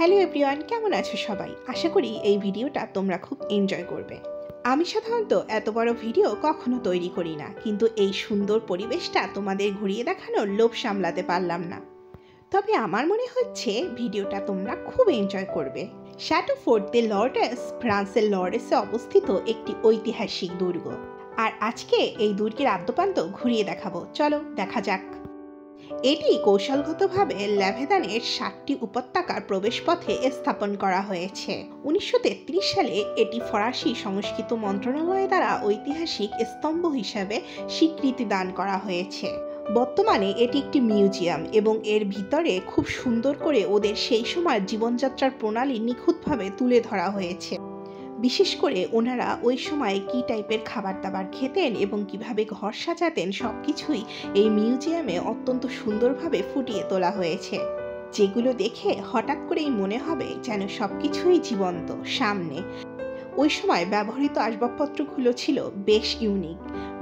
Hello everyone, কেমন আছো সবাই? আশা করি এই ভিডিওটা তোমরা খুব এনজয় করবে। আমি সাধারণত এত বড় ভিডিও কখনো তৈরি করি না, কিন্তু এই সুন্দর পরিবেশটা তোমাদের ঘুরিয়ে দেখানোর লোভ সামলাতে পারলাম না। তবে আমার মনে হচ্ছে ভিডিওটা তোমরা খুব এনজয় করবে। শ্যাটো ফোর্ট দে লর্ডেস ফ্রান্সের লর্ডেসে অবস্থিত একটি ঐতিহাসিক দুর্গ, আর আজকে এই দুর্গের আদ্যপ্রান্ত ঘুরিয়ে দেখাবো। চলো দেখা যাক। এটি কৌশলগতভাবে লেভেদানের 7টি উপত্যকার প্রবেশপথে স্থাপন করা হয়েছে। 1933 সালে এটি ফরাসি সংস্কৃত মন্ত্রণালয় দ্বারা ঐতিহাসিক স্তম্ভ হিসাবে স্বীকৃতি দান করা হয়েছে। বর্তমানে এটি একটি মিউজিয়াম এবং এর ভিতরে খুব সুন্দর করে ওদের সেই সময় জীবনযাত্রার প্রণালী নিখুঁতভাবে তুলে ধরা হয়েছে। বিশেষ করে ওনারা ওই সময় কী টাইপের খাবার দাবার খেতেন এবং কিভাবে ঘর সাজাতেন সবকিছুই এই মিউজিয়ামে অত্যন্ত সুন্দরভাবে ফুটিয়ে তোলা হয়েছে, যেগুলো দেখে হঠাৎ করেই মনে হবে যেন সবকিছুই জীবন্ত সামনে। ওই সময় ব্যবহৃত আসবাবপত্রগুলো ছিল বেশ ইউনিক,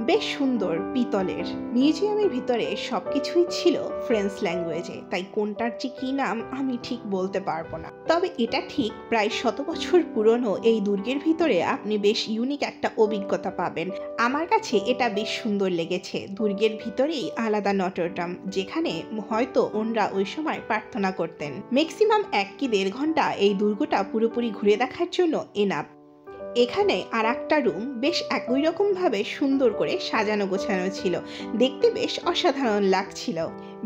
বেশ সুন্দর, পিতলের। মিউজিয়ামের ভিতরে সবকিছুই ছিল ফ্রেঞ্চ ল্যাঙ্গুয়েজে, তাই কোনটার যে কি নাম আমি ঠিক বলতে পারবো না। তবে এটা ঠিক প্রায় 100 বছর পুরনো এই দুর্গের ভিতরে আপনি বেশ ইউনিক একটা অভিজ্ঞতা পাবেন। আমার কাছে এটা বেশ সুন্দর লেগেছে। দুর্গের ভিতরেই আলাদা নটরডাম, যেখানে হয়তো ওনরা ওই সময় প্রার্থনা করতেন। ম্যাক্সিমাম 1 কি 1.5 ঘন্টা এই দুর্গটা পুরোপুরি ঘুরে দেখার জন্য এনাফ। এখানে আর একটা রুম বেশ একই রকম ভাবে সুন্দর করে সাজানো গোছানো ছিল, দেখতে বেশ অসাধারণ লাগছিল।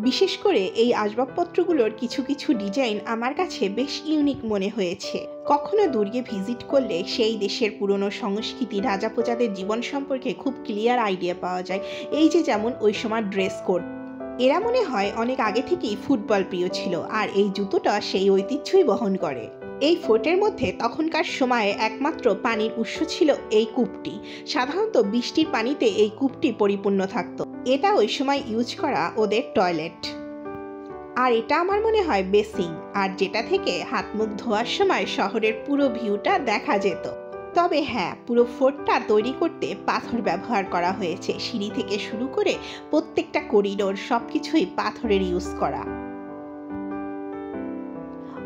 বিশেষ করে এই আসবাবপত্রগুলোর কিছু কিছু ডিজাইন আমার কাছে বেশ ইউনিক মনে হয়েছে। কখনো দুর্গে ভিজিট করলে সেই দেশের পুরনো সংস্কৃতি, রাজা প্রজাদের জীবন সম্পর্কে খুব ক্লিয়ার আইডিয়া পাওয়া যায়। এই যে যেমন ওই সময় ড্রেস কোড, এরা মনে হয় অনেক আগে থেকেই ফুটবল প্রিয় ছিল, আর এই জুতোটা সেই ঐতিহ্যই বহন করে। এই ফোর্টের মধ্যে তখনকার সময়ে একমাত্র পানির উৎস ছিল এই কূপটি। সাধারণত বৃষ্টির পানিতে এই কূপটি পরিপূর্ণ থাকত। এটা ওই সময় ইউজ করা ওদের টয়লেট। আর এটা আমার মনে হয় বেসিং, আর যেটা থেকে হাত মুখ ধোয়ার সময় শহরের পুরো ভিউটা দেখা যেত। তবে হ্যাঁ, পুরো ফোর্টটা তৈরি করতে পাথর ব্যবহার করা হয়েছে। সিঁড়ি থেকে শুরু করে প্রত্যেকটা করিডোর সবকিছুই পাথরের ইউজ করা।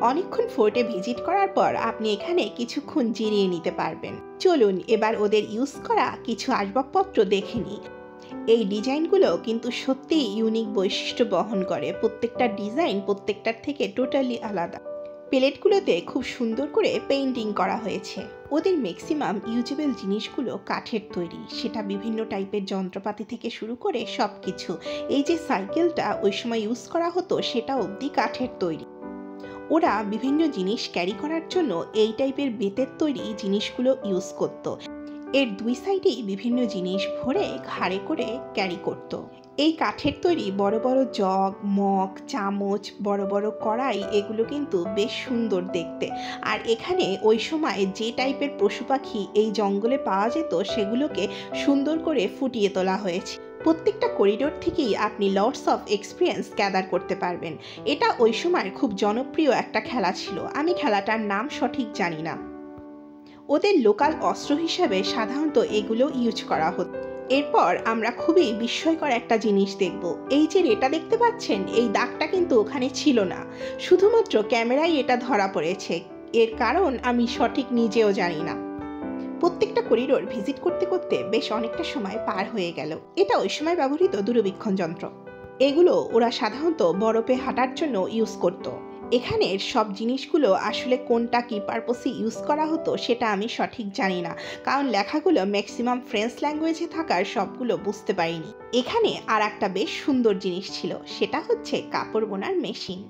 অনেকক্ষণ ফোর্টে ভিজিট করার পর আপনি এখানে কিছুক্ষণ জিরিয়ে নিতে পারবেন। চলুন এবার ওদের ইউজ করা কিছু আসবাবপত্র দেখে নিই। এই ডিজাইনগুলো কিন্তু সত্যিই ইউনিক বৈশিষ্ট্য বহন করে। প্রত্যেকটা ডিজাইন প্রত্যেকটার থেকে টোটালি আলাদা। প্লেটগুলোতে খুব সুন্দর করে পেইন্টিং করা হয়েছে। ওদের ম্যাক্সিমাম ইউজেবল জিনিসগুলো কাঠের তৈরি, সেটা বিভিন্ন টাইপের যন্ত্রপাতি থেকে শুরু করে সব কিছু। এই যে সাইকেলটা ওই সময় ইউজ করা হতো, সেটা অবধি কাঠের তৈরি। ওরা বিভিন্ন জিনিস ক্যারি করার জন্য এই টাইপের বেতের তৈরি জিনিসগুলো ইউজ করত। এর 2 সাইডেই বিভিন্ন জিনিস ভরে ঘাড়ে করে ক্যারি করত। এই কাঠের তৈরি বড় বড় জগ, মগ, চামচ, বড় বড় কড়াই, এগুলো কিন্তু বেশ সুন্দর দেখতে। আর এখানে ওই সময় যে টাইপের পশু পাখি এই জঙ্গলে পাওয়া যেত, সেগুলোকে সুন্দর করে ফুটিয়ে তোলা হয়েছে। প্রত্যেকটা করিডোর থেকেই আপনি লটস অফ এক্সপিরিয়েন্স গ্যাদার করতে পারবেন। এটা ওই সময় খুব জনপ্রিয় একটা খেলা ছিল। আমি খেলাটার নাম সঠিক জানি না। ওদের লোকাল অস্ত্র হিসাবে সাধারণত এগুলো ইউজ করা হতো। এরপর আমরা খুবই বিস্ময়কর একটা জিনিস দেখব। এই যে এটা দেখতে পাচ্ছেন, এই দাগটা কিন্তু ওখানে ছিল না, শুধুমাত্র ক্যামেরায় এটা ধরা পড়েছে। এর কারণ আমি সঠিক নিজেও জানি না। প্রত্যেকটা করিডোর ভিজিট করতে করতে বেশ অনেকটা সময় পার হয়ে গেল। এটা ওই সময় ব্যবহৃত দূরবীক্ষণ যন্ত্র। এগুলো ওরা সাধারণত বরফে হাঁটার জন্য ইউজ করত। এখানের সব জিনিসগুলো আসলে কোনটা কি পারপসে ইউজ করা হতো সেটা আমি সঠিক জানি না, কারণ লেখাগুলো ম্যাক্সিমাম ফ্রেঞ্চ ল্যাঙ্গুয়েজে থাকার সবগুলো বুঝতে পারিনি। এখানে আর একটা বেশ সুন্দর জিনিস ছিল, সেটা হচ্ছে কাপড় বোনার মেশিন।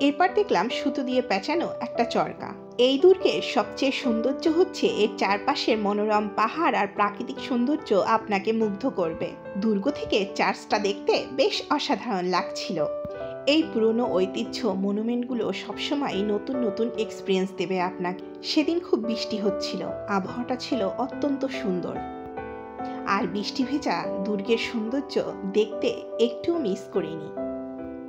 এরপর দেখলাম সুতো দিয়ে পেঁচানো একটা চরকা। এই দুর্গের সবচেয়ে সৌন্দর্য হচ্ছে এর চারপাশের মনোরম পাহাড় আর প্রাকৃতিক সৌন্দর্য আপনাকে মুগ্ধ করবে। দুর্গ থেকে চার্চটা দেখতে বেশ অসাধারণ লাগছিল। এই পুরনো ঐতিহ্য মনুমেন্টগুলো সবসময় নতুন নতুন এক্সপিরিয়েন্স দেবে আপনাকে। সেদিন খুব বৃষ্টি হচ্ছিল, আবহাওয়াটা ছিল অত্যন্ত সুন্দর। আর বৃষ্টি ভেজা দুর্গের সৌন্দর্য দেখতে একটুও মিস করিনি।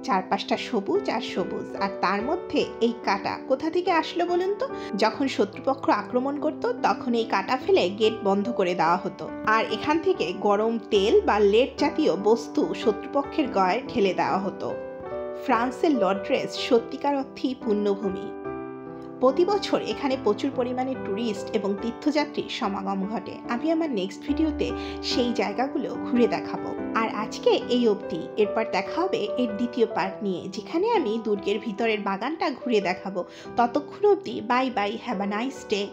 চারপাশটা সবুজ আর সবুজ, আর তার মধ্যে এই কাঁটা কোথা থেকে আসলো বলুন তো? যখন শত্রুপক্ষ আক্রমণ করত তখন এই কাঁটা ফেলে গেট বন্ধ করে দেওয়া হতো, আর এখান থেকে গরম তেল বা লেড জাতীয় বস্তু শত্রুপক্ষের গায়ে ঢেলে দেওয়া হতো। ফ্রান্সের লর্ড্রেস সত্যিকার অর্থেই পুণ্যভূমি। প্রতি বছর এখানে প্রচুর পরিমাণে ট্যুরিস্ট এবং তীর্থযাত্রীর সমাগম ঘটে। আমি আমার নেক্সট ভিডিওতে সেই জায়গাগুলো ঘুরে দেখাবো। আর আজকে এই অবধি, এরপর দেখা হবে এর দ্বিতীয় পার্ট নিয়ে, যেখানে আমি দুর্গের ভিতরের বাগানটা ঘুরে দেখাবো। ততক্ষণ অবধি bye bye, have a nice day.